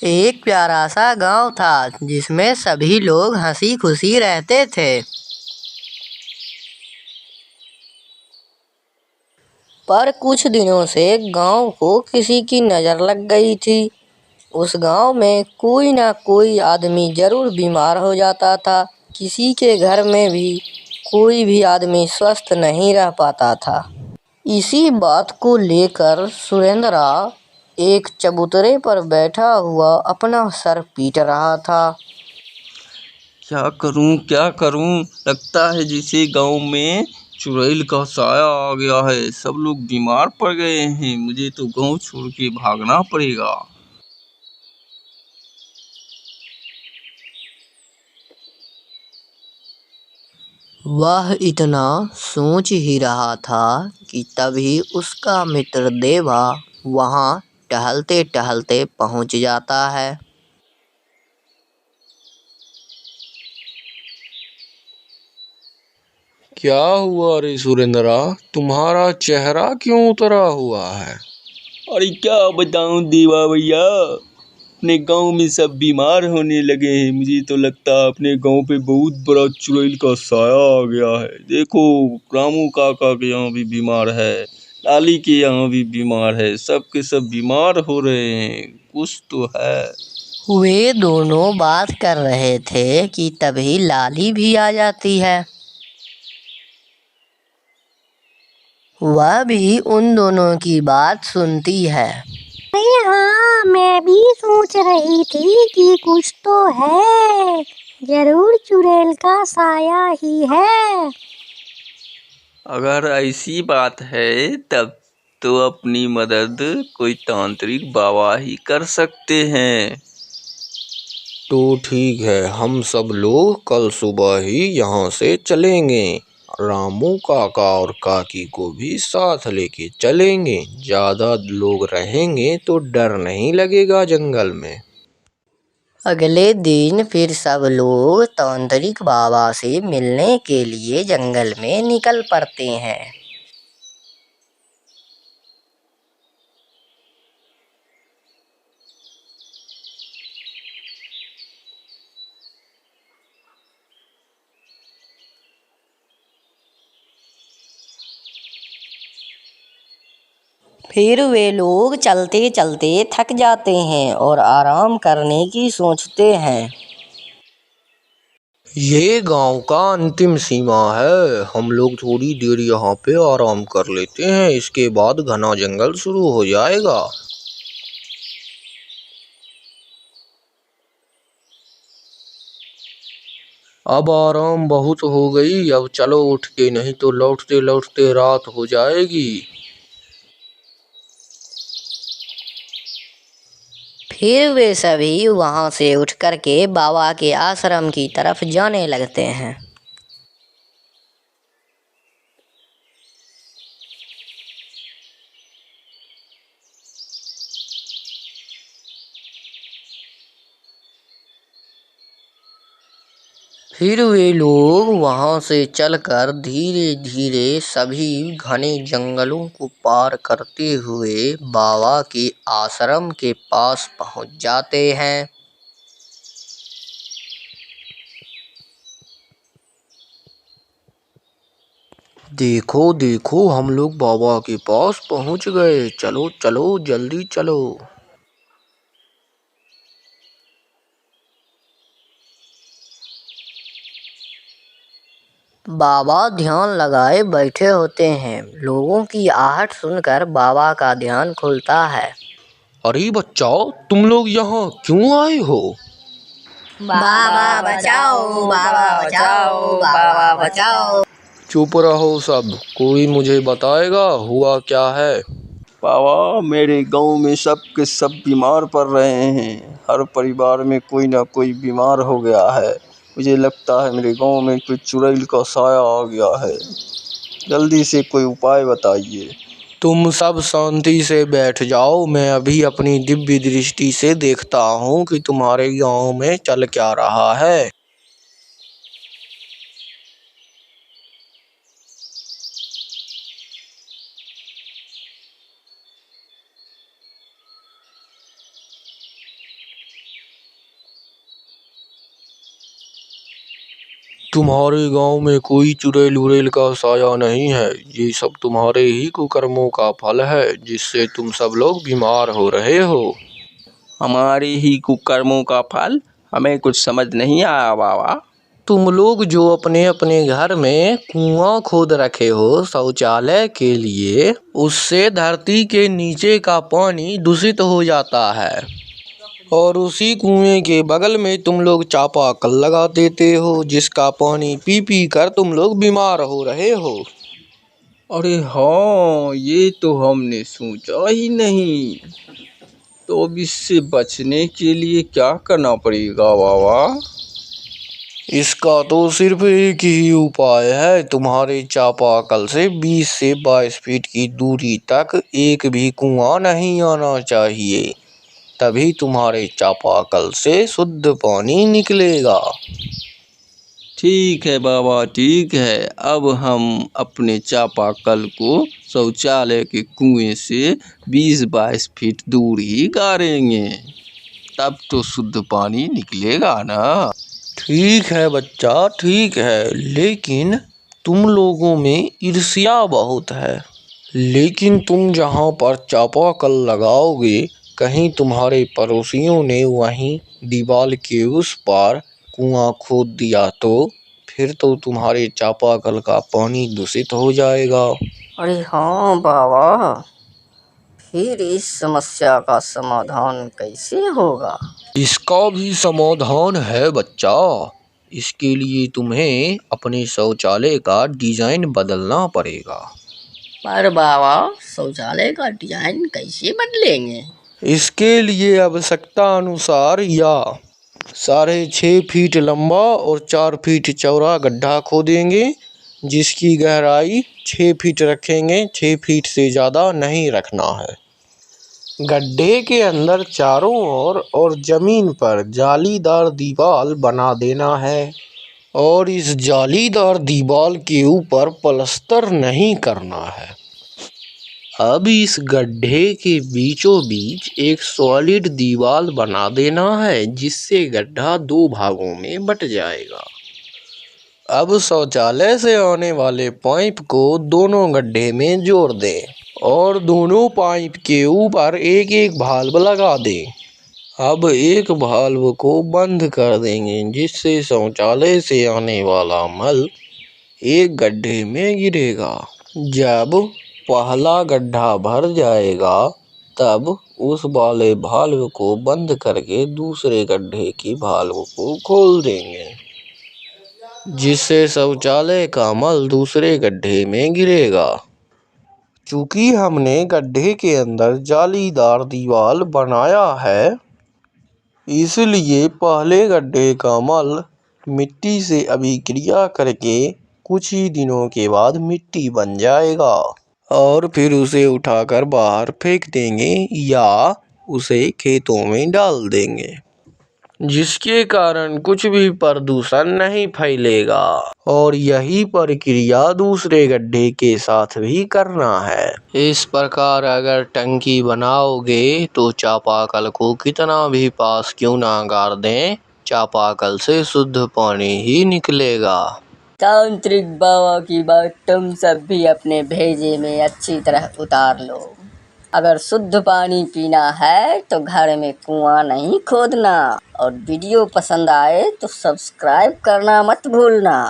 एक प्यारा सा गांव था जिसमें सभी लोग हंसी खुशी रहते थे। पर कुछ दिनों से गांव को किसी की नज़र लग गई थी। उस गांव में कोई ना कोई आदमी जरूर बीमार हो जाता था। किसी के घर में भी कोई भी आदमी स्वस्थ नहीं रह पाता था। इसी बात को लेकर सुरेंद्रा एक चबूतरे पर बैठा हुआ अपना सर पीट रहा था। क्या करूं? लगता है जैसे गांव में चुड़ैल का साया आ गया है। सब लोग बीमार पड़ गए हैं। मुझे तो गांव छोड़ के भागना पड़ेगा। वह इतना सोच ही रहा था कि तभी उसका मित्र देवा वहां टहलते टहलते पहुंच जाता है। क्या हुआ रे सुरेंद्रा? तुम्हारा चेहरा क्यों उतरा हुआ है? अरे क्या बताऊं देवा भैया, अपने गांव में सब बीमार होने लगे हैं। मुझे तो लगता है अपने गांव पे बहुत बड़ा चुड़ैल का साया आ गया है। देखो, रामू काका के यहाँ भी बीमार है, लाली के यहाँ भी बीमार है। सब के सब बीमार हो रहे हैं। कुछ तो है। वे दोनों बात कर रहे थे कि तभी लाली भी आ जाती है। वह भी उन दोनों की बात सुनती है। हाँ, मैं भी सोच रही थी कि कुछ तो है, जरूर चुड़ैल का साया ही है। अगर ऐसी बात है तब तो अपनी मदद कोई तांत्रिक बाबा ही कर सकते हैं। तो ठीक है, हम सब लोग कल सुबह ही यहाँ से चलेंगे। रामू काका और काकी को भी साथ लेके चलेंगे। ज्यादा लोग रहेंगे तो डर नहीं लगेगा जंगल में। अगले दिन फिर सब लोग तांत्रिक बाबा से मिलने के लिए जंगल में निकल पड़ते हैं। फिर वे लोग चलते चलते थक जाते हैं और आराम करने की सोचते हैं। ये गांव का अंतिम सीमा है। हम लोग थोड़ी देर यहाँ पे आराम कर लेते हैं, इसके बाद घना जंगल शुरू हो जाएगा। अब आराम बहुत हो गई, अब चलो उठ के, नहीं तो लौटते लौटते रात हो जाएगी। फिर वे सभी वहां से उठ कर के बाबा के आश्रम की तरफ जाने लगते हैं। फिर वे लोग वहां से चलकर धीरे धीरे सभी घने जंगलों को पार करते हुए बाबा के आश्रम के पास पहुंच जाते हैं। देखो देखो, हम लोग बाबा के पास पहुंच गए। चलो चलो, जल्दी चलो। बाबा ध्यान लगाए बैठे होते हैं। लोगों की आहट सुनकर बाबा का ध्यान खुलता है। अरे बच्चाओ, तुम लोग यहाँ क्यों आए हो? बाबा बचाओ, बाबा बचाओ, बाबा बचाओ। चुप रहो सब, कोई मुझे बताएगा हुआ क्या है? बाबा, मेरे गांव में सब के सब बीमार पड़ रहे हैं। हर परिवार में कोई ना कोई बीमार हो गया है। मुझे लगता है मेरे गांव में कोई चुड़ैल का साया आ गया है। जल्दी से कोई उपाय बताइए। तुम सब शांति से बैठ जाओ, मैं अभी अपनी दिव्य दृष्टि से देखता हूँ कि तुम्हारे गांव में चल क्या रहा है। तुम्हारे गांव में कोई चुड़ैल उड़ैल का साया नहीं है। ये सब तुम्हारे ही कुकर्मों का फल है, जिससे तुम सब लोग बीमार हो रहे हो। हमारे ही कुकर्मों का फल? हमें कुछ समझ नहीं आया बाबा। तुम लोग जो अपने अपने घर में कुआं खोद रखे हो शौचालय के लिए, उससे धरती के नीचे का पानी दूषित हो जाता है। और उसी कुएं के बगल में तुम लोग चापाकल लगा देते हो, जिसका पानी पी पी कर तुम लोग बीमार हो रहे हो। अरे हाँ, ये तो हमने सोचा ही नहीं। तो अब इससे बचने के लिए क्या करना पड़ेगा बाबा? इसका तो सिर्फ एक ही उपाय है। तुम्हारे चापाकल से 20 से 22 फीट की दूरी तक एक भी कुआं नहीं आना चाहिए, तभी तुम्हारे चापाकल से शुद्ध पानी निकलेगा। ठीक है बाबा, ठीक है। अब हम अपने चापाकल को शौचालय के कुएं से 20-22 फीट दूर ही गाड़ेंगे, तब तो शुद्ध पानी निकलेगा ना। ठीक है बच्चा, ठीक है, लेकिन तुम लोगों में ईर्ष्या बहुत है। लेकिन तुम जहाँ पर चापाकल लगाओगे, कहीं तुम्हारे पड़ोसियों ने वहीं दीवार के उस पार कुआं खोद दिया तो फिर तो तुम्हारे चापाकल का पानी दूषित हो जाएगा। अरे हाँ बाबा, फिर इस समस्या का समाधान कैसे होगा? इसका भी समाधान है बच्चा। इसके लिए तुम्हें अपने शौचालय का डिजाइन बदलना पड़ेगा। पर बाबा, शौचालय का डिजाइन कैसे बदलेंगे? इसके लिए आवश्यकता अनुसार या 6.5 फीट लंबा और 4 फीट चौड़ा गड्ढा खोदेंगे, जिसकी गहराई 6 फीट रखेंगे। 6 फीट से ज़्यादा नहीं रखना है। गड्ढे के अंदर चारों ओर और जमीन पर जालीदार दीवार बना देना है, और इस जालीदार दीवार के ऊपर प्लास्टर नहीं करना है। अब इस गड्ढे के बीचों बीच एक सॉलिड दीवार बना देना है, जिससे गड्ढा 2 भागों में बट जाएगा। अब शौचालय से आने वाले पाइप को दोनों गड्ढे में जोड़ दें और दोनों पाइप के ऊपर एक एक भाल्व लगा दें। अब एक भाल्व को बंद कर देंगे, जिससे शौचालय से आने वाला मल एक गड्ढे में गिरेगा। जब पहला गड्ढा भर जाएगा, तब उस वाले भाल्व को बंद करके दूसरे गड्ढे की भाल्व को खोल देंगे, जिससे शौचालय का मल दूसरे गड्ढे में गिरेगा। चूंकि हमने गड्ढे के अंदर जालीदार दीवार बनाया है, इसलिए पहले गड्ढे का मल मिट्टी से अभिक्रिया करके कुछ ही दिनों के बाद मिट्टी बन जाएगा, और फिर उसे उठाकर बाहर फेंक देंगे या उसे खेतों में डाल देंगे, जिसके कारण कुछ भी प्रदूषण नहीं फैलेगा। और यही प्रक्रिया दूसरे गड्ढे के साथ भी करना है। इस प्रकार अगर टंकी बनाओगे तो चापाकल को कितना भी पास क्यों ना गाड़ दें, चापाकल से शुद्ध पानी ही निकलेगा। तांत्रिक बाबा की बात तुम सब भी अपने भेजे में अच्छी तरह उतार लो। अगर शुद्ध पानी पीना है तो घर में कुआं नहीं खोदना, और वीडियो पसंद आए तो सब्सक्राइब करना मत भूलना।